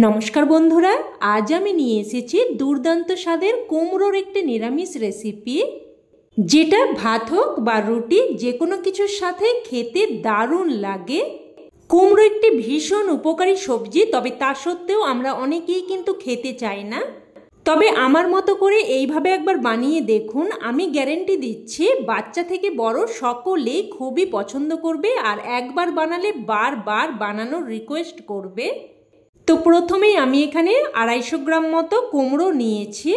নমস্কার বন্ধুরা, আজ আমি নিয়ে এসেছি দুর্দান্ত স্বাদের কুমড়োর একটি নিরামিষ রেসিপি, যেটা ভাত হোক বা রুটি যে কোনো কিছুর সাথে খেতে দারুণ লাগে। কুমড়ো একটি ভীষণ উপকারী সবজি, তবে তা সত্ত্বেও আমরা অনেকেই কিন্তু খেতে চাই না। তবে আমার মতো করে এইভাবে একবার বানিয়ে দেখুন, আমি গ্যারেন্টি দিচ্ছি বাচ্চা থেকে বড় সকলেই খুবই পছন্দ করবে আর একবার বানালে বারবার বানানোর রিকোয়েস্ট করবে। তো প্রথমেই আমি এখানে 250 গ্রাম মতো কুমড়ো নিয়েছি।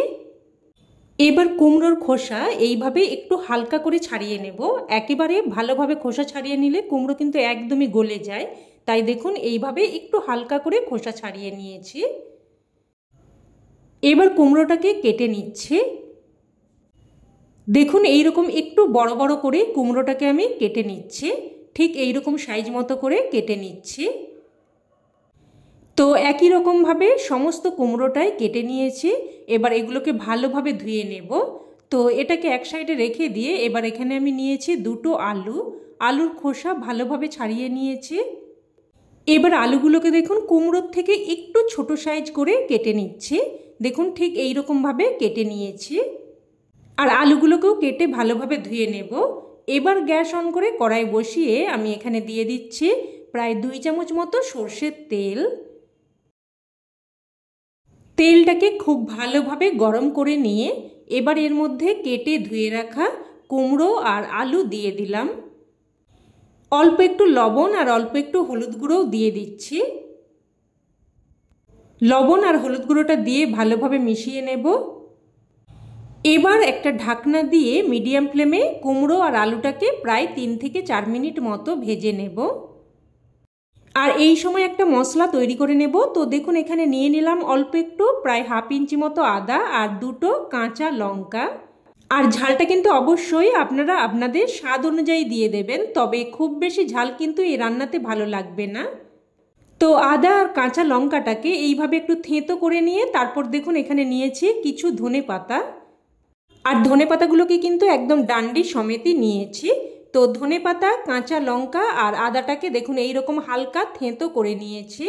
এবার কুমড়োর খোসা এইভাবে একটু হালকা করে ছাড়িয়ে নেব। একেবারে ভালোভাবে খোসা ছাড়িয়ে নিলে কুমড়ো কিন্তু একদমই গলে যায়, তাই দেখুন এইভাবে একটু হালকা করে খোসা ছাড়িয়ে নিয়েছি। এবার কুমড়োটাকে কেটে নিচ্ছি। দেখুন এইরকম একটু বড় বড় করে কুমড়োটাকে আমি কেটে নিচ্ছি, ঠিক এইরকম সাইজ মতো করে কেটে নিচ্ছি। তো একই রকমভাবে সমস্ত কুমড়োটাই কেটে নিয়েছি। এবার এগুলোকে ভালোভাবে ধুয়ে নেব। তো এটাকে এক সাইডে রেখে দিয়ে এবার এখানে আমি নিয়েছি দুটো আলুর খোসা ভালোভাবে ছাড়িয়ে নিয়েছি। এবার আলুগুলোকে দেখুন কুমড়োর থেকে একটু ছোট সাইজ করে কেটে নিচ্ছি। দেখুন ঠিক এই রকমভাবে কেটে নিয়েছি। আর আলুগুলোকেও কেটে ভালোভাবে ধুয়ে নেব। এবার গ্যাস অন করে কড়াই বসিয়ে আমি এখানে দিয়ে দিচ্ছি প্রায় 2 চামচ মতো সর্ষের তেল। তেলটাকে খুব ভালোভাবে গরম করে নিয়ে এবার এর মধ্যে কেটে ধুয়ে রাখা কুমড়ো আর আলু দিয়ে দিলাম। অল্প একটু লবণ আর অল্প একটু হলুদ গুঁড়োও দিয়ে দিচ্ছি। লবণ আর হলুদ গুঁড়োটা দিয়ে ভালোভাবে মিশিয়ে নেব। এবার একটা ঢাকনা দিয়ে মিডিয়াম ফ্লেমে কুমড়ো আর আলুটাকে প্রায় 3 থেকে 4 মিনিট মতো ভেজে নেব। আর এই সময় একটা মশলা তৈরি করে নেব। তো দেখুন এখানে নিয়ে নিলাম অল্প একটু প্রায় 1/2 ইঞ্চি মতো আদা আর 2টো কাঁচা লঙ্কা। আর ঝালটা কিন্তু অবশ্যই আপনারা আপনাদের স্বাদ অনুযায়ী দিয়ে দেবেন, তবে খুব বেশি ঝাল কিন্তু এই রান্নাতে ভালো লাগবে না। তো আদা আর কাঁচা লঙ্কাটাকে এইভাবে একটু থেঁতো করে নিয়ে তারপর দেখুন এখানে নিয়েছি কিছু ধনেপাতা। আর ধনেপাতাগুলোকে কিন্তু একদম ডান্ডি সমেতই নিয়েছি। তো ধনেপাতা, কাঁচা লঙ্কা আর আদাটাকে দেখুন এইরকম হালকা থেঁতো করে নিয়েছি।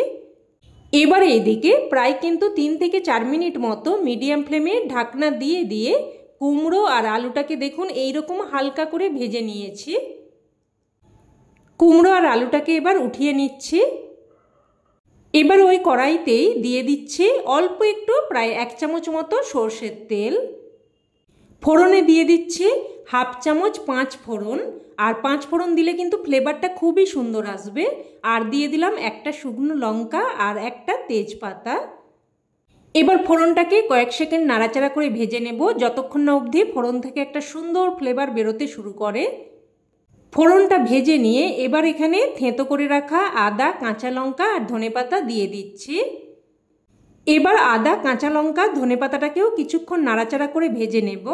এবারে এদিকে প্রায় কিন্তু 3 থেকে 4 মিনিট মতো মিডিয়াম ফ্লেমে ঢাকনা দিয়ে দিয়ে কুমড়ো আর আলুটাকে দেখুন এইরকম হালকা করে ভেজে নিয়েছি। কুমড়ো আর আলুটাকে এবার উঠিয়ে নিচ্ছি। এবার ওই কড়াইতেই দিয়ে দিচ্ছি অল্প একটু প্রায় 1 চামচ মতো সর্ষের তেল। ফোড়নে দিয়ে দিচ্ছি 1/2 চামচ 5 ফোড়ন। আর 5 ফোড়ন দিলে কিন্তু ফ্লেভারটা খুবই সুন্দর আসবে। আর দিয়ে দিলাম একটা শুকনো লঙ্কা আর একটা তেজপাতা। এবার ফোড়নটাকে কয়েক সেকেন্ড নাড়াচাড়া করে ভেজে নেব, যতক্ষণ না অবধি ফোড়ন থেকে একটা সুন্দর ফ্লেভার বেরোতে শুরু করে। ফোড়নটা ভেজে নিয়ে এবার এখানে থেঁতো করে রাখা আদা, কাঁচা লঙ্কা আর ধনেপাতা দিয়ে দিচ্ছি। এবার আদা, কাঁচা লঙ্কা, ধনেপাতাটাকেও কিছুক্ষণ নাড়াচাড়া করে ভেজে নেব।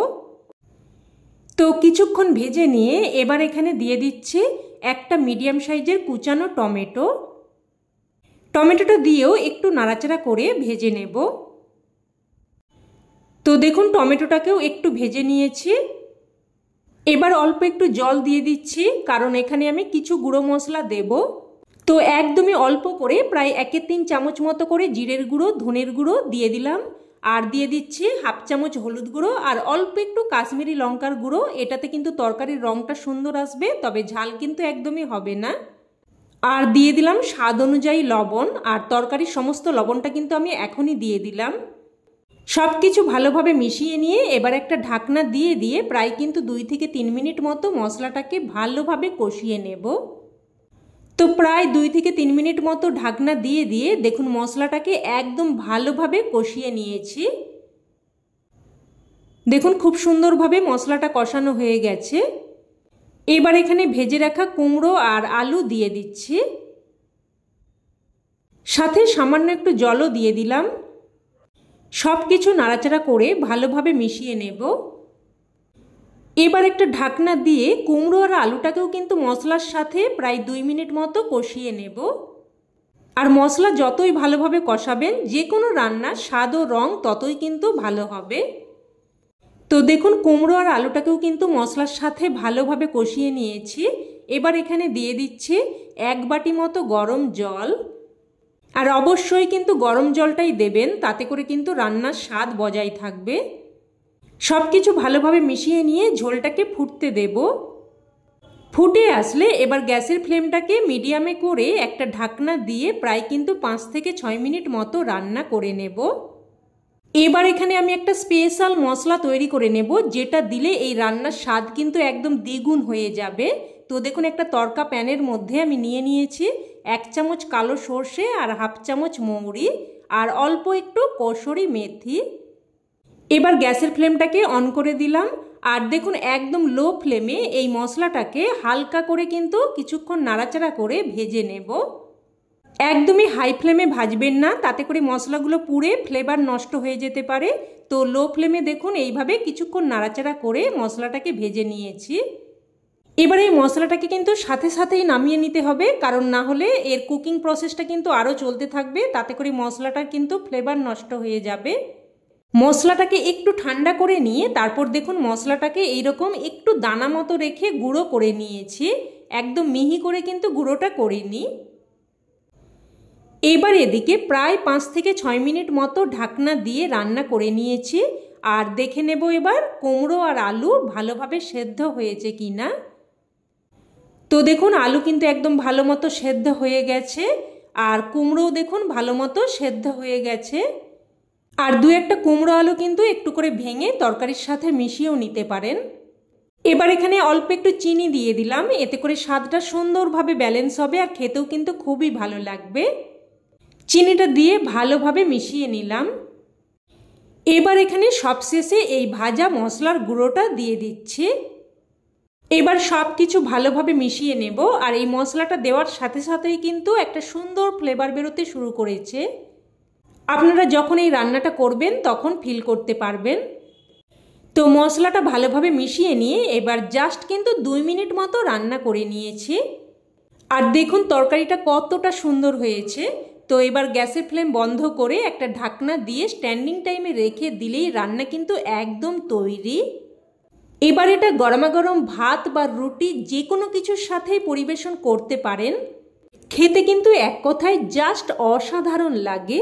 তো কিছুক্ষণ ভেজে নিয়ে এবার এখানে দিয়ে দিচ্ছি একটা মিডিয়াম সাইজের কুচানো টমেটো। টমেটোটা দিয়েও একটু নাড়াচাড়া করে ভেজে নেব। তো দেখুন টমেটোটাকেও একটু ভেজে নিয়েছি। এবার অল্প একটু জল দিয়ে দিচ্ছি, কারণ এখানে আমি কিছু গুঁড়ো মশলা দেব। তো একদমই অল্প করে প্রায় 1/3 চামচ মতো করে জিরের গুঁড়ো, ধনের গুঁড়ো দিয়ে দিলাম। আর দিয়ে দিচ্ছি 1/2 চামচ হলুদ গুঁড়ো আর অল্প একটু কাশ্মীরি লঙ্কার গুঁড়ো। এটাতে কিন্তু তরকারির রঙটা সুন্দর আসবে, তবে ঝাল কিন্তু একদমই হবে না। আর দিয়ে দিলাম স্বাদ অনুযায়ী লবণ। আর তরকারির সমস্ত লবণটা কিন্তু আমি এখনই দিয়ে দিলাম। সব কিছু ভালোভাবে মিশিয়ে নিয়ে এবার একটা ঢাকনা দিয়ে দিয়ে প্রায় কিন্তু 2 থেকে 3 মিনিট মতো মশলাটাকে ভালোভাবে কষিয়ে নেব। তো প্রায় 2 থেকে 3 মিনিট মতো ঢাকনা দিয়ে দিয়ে দেখুন মশলাটাকে একদম ভালোভাবে কষিয়ে নিয়েছি। দেখুন খুব সুন্দরভাবে মশলাটা কষানো হয়ে গেছে। এবার এখানে ভেজে রাখা কুমড়ো আর আলু দিয়ে দিচ্ছি, সাথে সামান্য একটু জলও দিয়ে দিলাম। সব কিছু নাড়াচাড়া করে ভালোভাবে মিশিয়ে নেব। এবার একটা ঢাকনা দিয়ে কুমড়ো আর আলুটাকেও কিন্তু মশলার সাথে প্রায় 2 মিনিট মতো কষিয়ে নেব। আর মশলা যতই ভালোভাবে কষাবেন যে কোনো রান্নার স্বাদ ও রং ততই কিন্তু ভালো হবে। তো দেখুন কুমড়ো আর আলুটাকেও কিন্তু মশলার সাথে ভালোভাবে কষিয়ে নিয়েছি। এবার এখানে দিয়ে দিচ্ছি 1 বাটি মতো গরম জল। আর অবশ্যই কিন্তু গরম জলটাই দেবেন, তাতে করে কিন্তু রান্নার স্বাদ বজায় থাকবে। সব কিছু ভালোভাবে মিশিয়ে নিয়ে ঝোলটাকে ফুটতে দেব। ফুটে আসলে এবার গ্যাসের ফ্লেমটাকে মিডিয়ামে করে একটা ঢাকনা দিয়ে প্রায় কিন্তু 5 থেকে 6 মিনিট মতো রান্না করে নেব। এবার এখানে আমি একটা স্পেশাল মশলা তৈরি করে নেব, যেটা দিলে এই রান্নার স্বাদ কিন্তু একদম দ্বিগুণ হয়ে যাবে। তো দেখুন, একটা তড়কা প্যানের মধ্যে আমি নিয়ে নিয়েছি 1 চামচ কালো সর্ষে আর হাফ চামচ মৌরি আর অল্প একটু কসুরি মেথি। এবার গ্যাসের ফ্লেমটাকে অন করে দিলাম আর দেখুন একদম লো ফ্লেমে এই মশলাটাকে হালকা করে কিন্তু কিছুক্ষণ নাড়াচাড়া করে ভেজে নেব। একদমই হাই ফ্লেমে ভাজবেন না, তাতে করে মশলাগুলো পুড়ে ফ্লেভার নষ্ট হয়ে যেতে পারে। তো লো ফ্লেমে দেখুন এইভাবে কিছুক্ষণ নাড়াচাড়া করে মশলাটাকে ভেজে নিয়েছি। এবার এই মশলাটাকে কিন্তু সাথে সাথেই নামিয়ে নিতে হবে, কারণ না হলে এর কুকিং প্রসেসটা কিন্তু আরও চলতে থাকবে, তাতে করে মশলাটার কিন্তু ফ্লেভার নষ্ট হয়ে যাবে। মশলাটাকে একটু ঠান্ডা করে নিয়ে তারপর দেখুন মশলাটাকে এইরকম একটু দানা মতো রেখে গুঁড়ো করে নিয়েছি, একদম মিহি করে কিন্তু গুঁড়োটা করিনি। এবার এদিকে প্রায় 5 থেকে 6 মিনিট মতো ঢাকনা দিয়ে রান্না করে নিয়েছি আর দেখে নেব এবার কুমড়ো আর আলু ভালোভাবে সেদ্ধ হয়েছে কিনা। তো দেখুন আলু কিন্তু একদম ভালো মতো সেদ্ধ হয়ে গেছে আর কুমড়োও দেখুন ভালো মতো সেদ্ধ হয়ে গেছে। আর 2-1টা কুমড়ো আলু কিন্তু একটু করে ভেঙে তরকারির সাথে মিশিয়েও নিতে পারেন। এবার এখানে অল্প একটু চিনি দিয়ে দিলাম, এতে করে স্বাদটা সুন্দরভাবে ব্যালেন্স হবে আর খেতেও কিন্তু খুবই ভালো লাগবে। চিনিটা দিয়ে ভালোভাবে মিশিয়ে নিলাম। এবার এখানে সবশেষে এই ভাজা মশলার গুঁড়োটা দিয়ে দিচ্ছি। এবার সব কিছু ভালোভাবে মিশিয়ে নেব আর এই মশলাটা দেওয়ার সাথে সাথেই কিন্তু একটা সুন্দর ফ্লেভার বেরোতে শুরু করেছে। আপনারা যখন এই রান্নাটা করবেন তখন ফিল করতে পারবেন। তো মশলাটা ভালোভাবে মিশিয়ে নিয়ে এবার জাস্ট কিন্তু 2 মিনিট মতো রান্না করে নিয়েছি আর দেখুন তরকারিটা কতটা সুন্দর হয়েছে। তো এবার গ্যাসের ফ্লেম বন্ধ করে একটা ঢাকনা দিয়ে স্ট্যান্ডিং টাইমে রেখে দিলেই রান্না কিন্তু একদম তৈরি। এবার এটা গরমাগরম ভাত বা রুটি যে কোনো কিছুর সাথেই পরিবেশন করতে পারেন। খেতে কিন্তু এক কথায় জাস্ট অসাধারণ লাগে।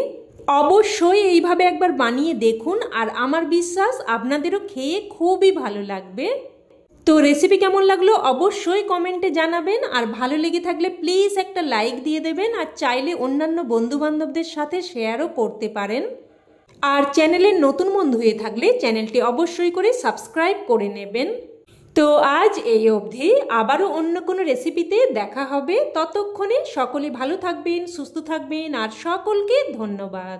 অবশ্যই এইভাবে একবার বানিয়ে দেখুন আর আমার বিশ্বাস আপনাদেরও খেয়ে খুবই ভালো লাগবে। তো রেসিপি কেমন লাগলো অবশ্যই কমেন্টে জানাবেন আর ভালো লেগে থাকলে প্লিজ একটা লাইক দিয়ে দেবেন আর চাইলে অন্যান্য বন্ধুবান্ধবদের সাথে শেয়ারও করতে পারেন। আর চ্যানেলের নতুন বন্ধু হয়ে থাকলে চ্যানেলটি অবশ্যই করে সাবস্ক্রাইব করে নেবেন। তো আজ এই অবধি, আবারও অন্য কোনো রেসিপিতে দেখা হবে। ততক্ষণে সকলে ভালো থাকবেন, সুস্থ থাকবেন আর সকলকে ধন্যবাদ।